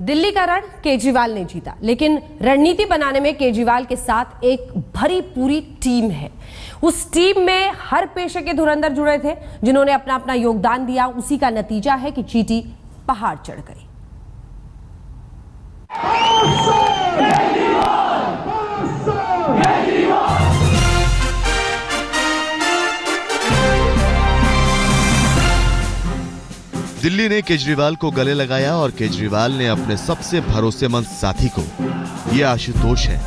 दिल्ली का रण केजरीवाल ने जीता, लेकिन रणनीति बनाने में केजरीवाल के साथ एक भरी पूरी टीम है। उस टीम में हर पेशे के धुरंधर जुड़े थे, जिन्होंने अपना अपना योगदान दिया। उसी का नतीजा है कि चींटी पहाड़ चढ़ गई। दिल्ली ने केजरीवाल को गले लगाया और केजरीवाल ने अपने सबसे भरोसेमंद साथी को, ये आशुतोष है,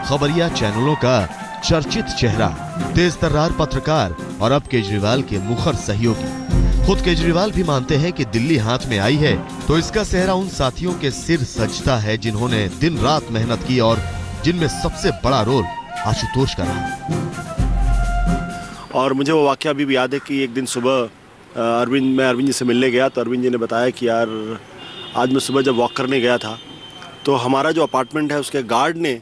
खबरिया चैनलों का चर्चित चेहरा, तेज तर्रार पत्रकार और अब केजरीवाल के मुखर सहयोगी। खुद केजरीवाल भी मानते हैं कि दिल्ली हाथ में आई है तो इसका सेहरा उन साथियों के सिर सजता है जिन्होंने दिन रात मेहनत की और जिनमें सबसे बड़ा रोल आशुतोष का रहा। और मुझे वो वाकया अभी भी याद है कि एक दिन सुबह मैं अरविंद जी से मिलने गया तो अरविंद जी ने बताया कि यार आज मैं सुबह जब वॉक करने गया था तो हमारा जो अपार्टमेंट है उसके गार्ड ने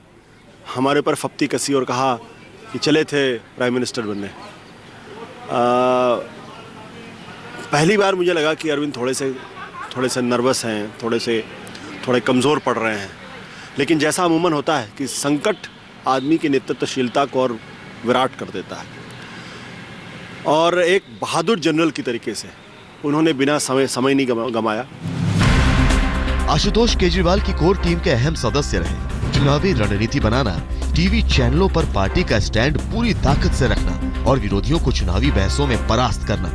हमारे ऊपर फप्ती कसी और कहा कि चले थे प्राइम मिनिस्टर बनने। पहली बार मुझे लगा कि अरविंद थोड़े से नर्वस हैं, थोड़े कमज़ोर पड़ रहे हैं, लेकिन जैसा अमूमन होता है कि संकट आदमी की नेतृत्वशीलता को और विराट कर देता है। और एक बहादुर जनरल की तरीके से उन्होंने बिना समय नहीं गमाया। आशुतोष केजरीवाल की कोर टीम के अहम सदस्य रहे। चुनावी रणनीति बनाना, टीवी चैनलों पर पार्टी का स्टैंड पूरी ताकत से रखना और विरोधियों को चुनावी बहसों में परास्त करना,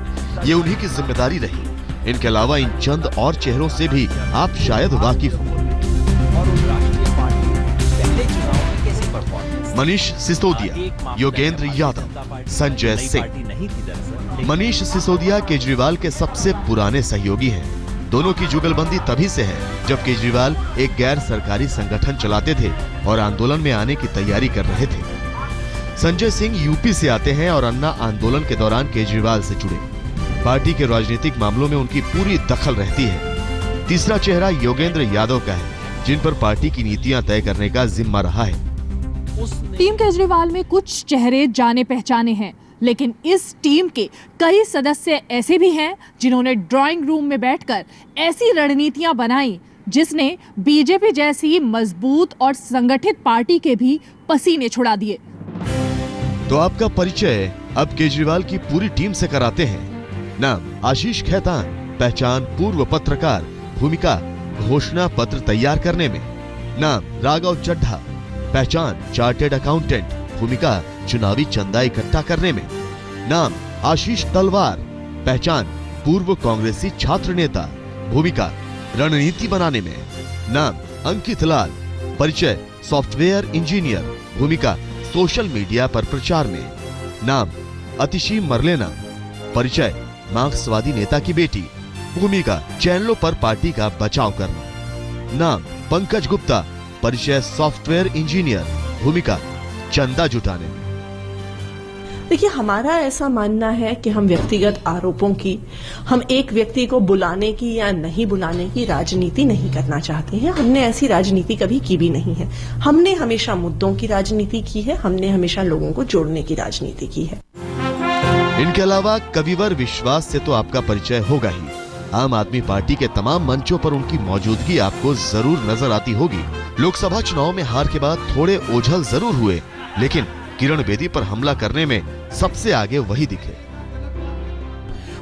ये उन्हीं की जिम्मेदारी रही। इनके अलावा इन चंद और चेहरों से भी आप शायद वाकिफ हो। मनीष सिसोदिया, योगेंद्र यादव, संजय सिंह। मनीष सिसोदिया केजरीवाल के सबसे पुराने सहयोगी हैं। दोनों की जुगलबंदी तभी से है जब केजरीवाल एक गैर सरकारी संगठन चलाते थे और आंदोलन में आने की तैयारी कर रहे थे। संजय सिंह यूपी से आते हैं और अन्ना आंदोलन के दौरान केजरीवाल से जुड़े। पार्टी के राजनीतिक मामलों में उनकी पूरी दखल रहती है। तीसरा चेहरा योगेंद्र यादव का है, जिन पर पार्टी की नीतियां तय करने का जिम्मा रहा है। टीम केजरीवाल में कुछ चेहरे जाने पहचाने हैं, लेकिन इस टीम के कई सदस्य ऐसे भी हैं जिन्होंने ड्राइंग रूम में बैठकर ऐसी रणनीतियां बनाई जिसने बीजेपी जैसी मजबूत और संगठित पार्टी के भी पसीने छुड़ा दिए। तो आपका परिचय अब केजरीवाल की पूरी टीम से कराते हैं। नाम आशीष खैतान, पहचान पूर्व पत्रकार, भूमिका घोषणा पत्र तैयार करने में। नाम राघव चड्ढा, पहचान चार्टेड अकाउंटेंट, भूमिका चुनावी चंदा इकट्ठा करने में। नाम आशीष तलवार, पहचान पूर्व कांग्रेसी छात्र नेता, भूमिका रणनीति बनाने में। नाम अंकित लाल, परिचय सॉफ्टवेयर इंजीनियर, भूमिका सोशल मीडिया पर प्रचार में। नाम अतिशी मरलेना, परिचय मार्क्सवादी नेता की बेटी, भूमिका चैनलों पर पार्टी का बचाव करना। नाम पंकज गुप्ता, परिचय सॉफ्टवेयर इंजीनियर, भूमिका चंदा जुटाने। देखिए, हमारा ऐसा मानना है कि हम व्यक्तिगत आरोपों की, हम एक व्यक्ति को बुलाने की या नहीं बुलाने की राजनीति नहीं करना चाहते हैं। हमने ऐसी राजनीति कभी की भी नहीं है। हमने हमेशा मुद्दों की राजनीति की है, हमने हमेशा लोगों को जोड़ने की राजनीति की है। इनके अलावा कविवर विश्वास से तो आपका परिचय होगा ही। आम आदमी पार्टी के तमाम मंचों पर उनकी मौजूदगी आपको जरूर नजर आती होगी। लोकसभा चुनाव में हार के बाद थोड़े ओझल जरूर हुए, लेकिन किरण बेदी पर हमला करने में सबसे आगे वही दिखे।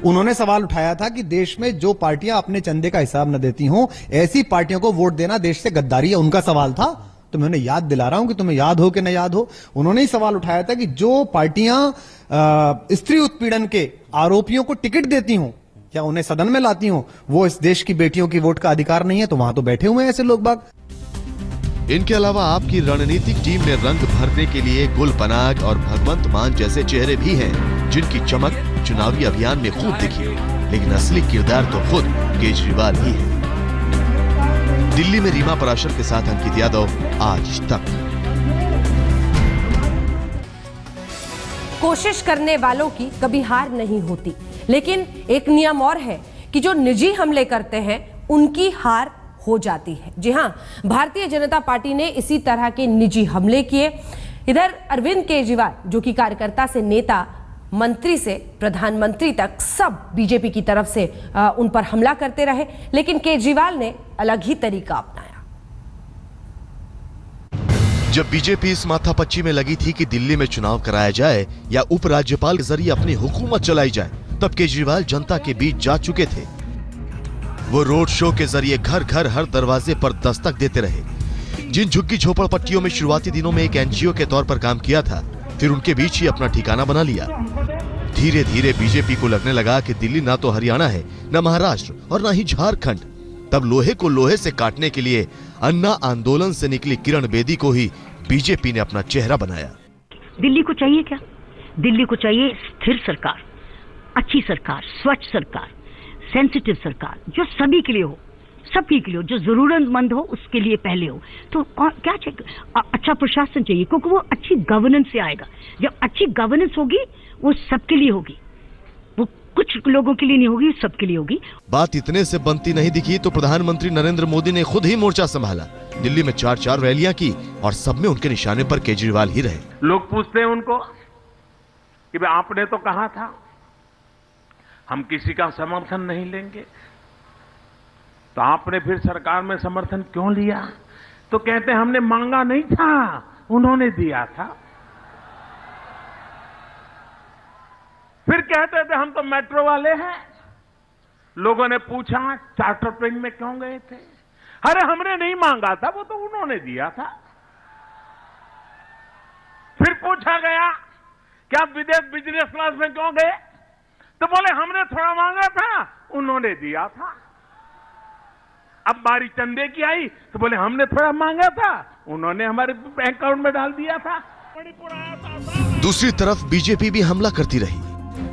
उन्होंने सवाल उठाया था कि देश में जो पार्टियां अपने चंदे का हिसाब न देती हों, ऐसी पार्टियों को वोट देना देश से गद्दारी है। उनका सवाल था, तो मैं उन्हें याद दिला रहा हूं कि तुम्हें याद हो कि न याद हो। उन्होंने ही सवाल उठाया था कि जो पार्टियां स्त्री उत्पीड़न के आरोपियों को टिकट देती हों या उन्हें सदन में लाती हों, वो इस देश की बेटियों की वोट का अधिकार नहीं है। तो वहां तो बैठे हुए हैं ऐसे लोग बाग। इनके अलावा आपकी रणनीतिक टीम में रंग भरने के लिए गुल पनाग और भगवंत मान जैसे चेहरे भी हैं, जिनकी चमक चुनावी अभियान में खूब दिखी, लेकिन असली किरदार तो खुद केजरीवाल ही है। दिल्ली में रीमा पराशर के साथ अंकित यादव, आज तक। कोशिश करने वालों की कभी हार नहीं होती, लेकिन एक नियम और है कि जो निजी हमले करते हैं उनकी हार हो जाती है। जी हां, भारतीय जनता पार्टी ने इसी तरह के निजी हमले किए। इधर अरविंद केजरीवाल, जो कि कार्यकर्ता से नेता, मंत्री से प्रधानमंत्री तक सब बीजेपी की तरफ से उन पर हमला करते रहे, लेकिन केजरीवाल ने अलग ही तरीका अपनाया। जब बीजेपी इस माथापच्ची में लगी थी कि दिल्ली में चुनाव कराया जाए या उपराज्यपाल के जरिए अपनी हुकूमत चलाई जाए, तब केजरीवाल जनता के बीच जा चुके थे। वो रोड शो के जरिए घर घर हर दरवाजे पर दस्तक देते रहे। जिन झुग्गी झोपड़पट्टियों में शुरुआती दिनों में एक एनजीओ के तौर पर काम किया था, फिर उनके बीच ही अपना ठिकाना बना लिया। धीरे धीरे बीजेपी को लगने लगा कि दिल्ली ना तो हरियाणा है, न महाराष्ट्र और न ही झारखंड। तब लोहे को लोहे से काटने के लिए अन्ना आंदोलन से निकली किरण बेदी को ही बीजेपी ने अपना चेहरा बनाया। दिल्ली को चाहिए क्या? दिल्ली को चाहिए स्थिर सरकार, अच्छी सरकार, स्वच्छ सरकार, सेंसिटिव सरकार, जो सभी के लिए हो, सबके के लिए हो, जो जरूरतमंद हो उसके लिए पहले हो। तो क्या चाहिए? अच्छा प्रशासन चाहिए, क्योंकि वो अच्छी गवर्नेंस से आएगा। जब अच्छी गवर्नेंस होगी वो सबके लिए होगी, वो कुछ लोगों के लिए नहीं होगी, सबके लिए होगी। बात इतने से बनती नहीं दिखी तो प्रधानमंत्री नरेंद्र मोदी ने खुद ही मोर्चा संभाला। दिल्ली में 4 रैलियां की और सब में उनके निशाने पर केजरीवाल ही रहे। लोग पूछते हैं उनको कि भाई आपने तो कहा था हम किसी का समर्थन नहीं लेंगे, तो आपने फिर सरकार में समर्थन क्यों लिया? तो कहते हैं हमने मांगा नहीं था, उन्होंने दिया था। फिर कहते थे हम तो मेट्रो वाले हैं। लोगों ने पूछा चार्टर प्लेन में क्यों गए थे? अरे हमने नहीं मांगा था, वो तो उन्होंने दिया था। फिर पूछा गया कि आप विदेश बिजनेस क्लास में क्यों गए? तो बोले हमने थोड़ा मांगा था, उन्होंने दिया था। अब बारी चंदे की आई तो बोले हमने थोड़ा मांगा था, उन्होंने हमारे बैंक अकाउंट में डाल दिया था। दूसरी तरफ बीजेपी भी हमला करती रही,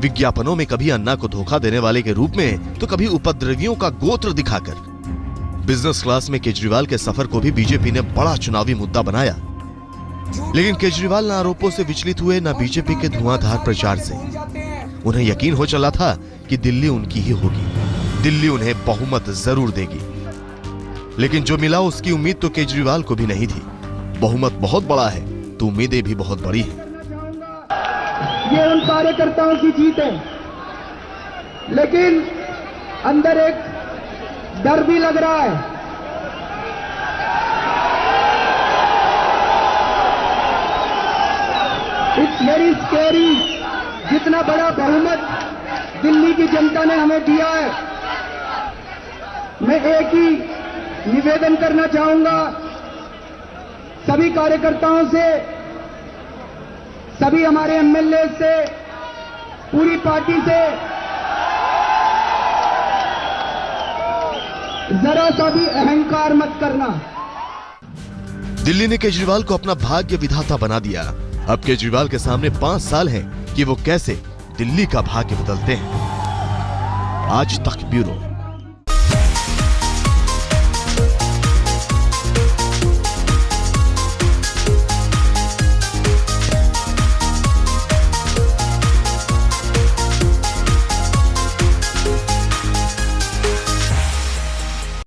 विज्ञापनों में कभी अन्ना को धोखा देने वाले के रूप में तो कभी उपद्रवियों का गोत्र दिखाकर। बिजनेस क्लास में केजरीवाल के सफर को भी बीजेपी ने बड़ा चुनावी मुद्दा बनाया। लेकिन केजरीवाल न आरोपों से विचलित हुए, न बीजेपी के धुआंधार प्रचार से। उन्हें यकीन हो चला था कि दिल्ली उनकी ही होगी, दिल्ली उन्हें बहुमत जरूर देगी। लेकिन जो मिला उसकी उम्मीद तो केजरीवाल को भी नहीं थी। बहुमत बहुत बड़ा है तो उम्मीदें भी बहुत बड़ी हैं। ये उन कार्यकर्ताओं की जीत है, लेकिन अंदर एक डर भी लग रहा है। It's very scary. जितना बड़ा बहुमत दिल्ली की जनता ने हमें दिया है, मैं एक ही निवेदन करना चाहूंगा सभी कार्यकर्ताओं से, सभी हमारे एमएलए से, पूरी पार्टी से, जरा सा भी अहंकार मत करना। दिल्ली ने केजरीवाल को अपना भाग्य विधाता बना दिया। अब केजरीवाल के सामने 5 साल हैं कि वो कैसे दिल्ली का भाग्य बदलते हैं। आज तक ब्यूरो।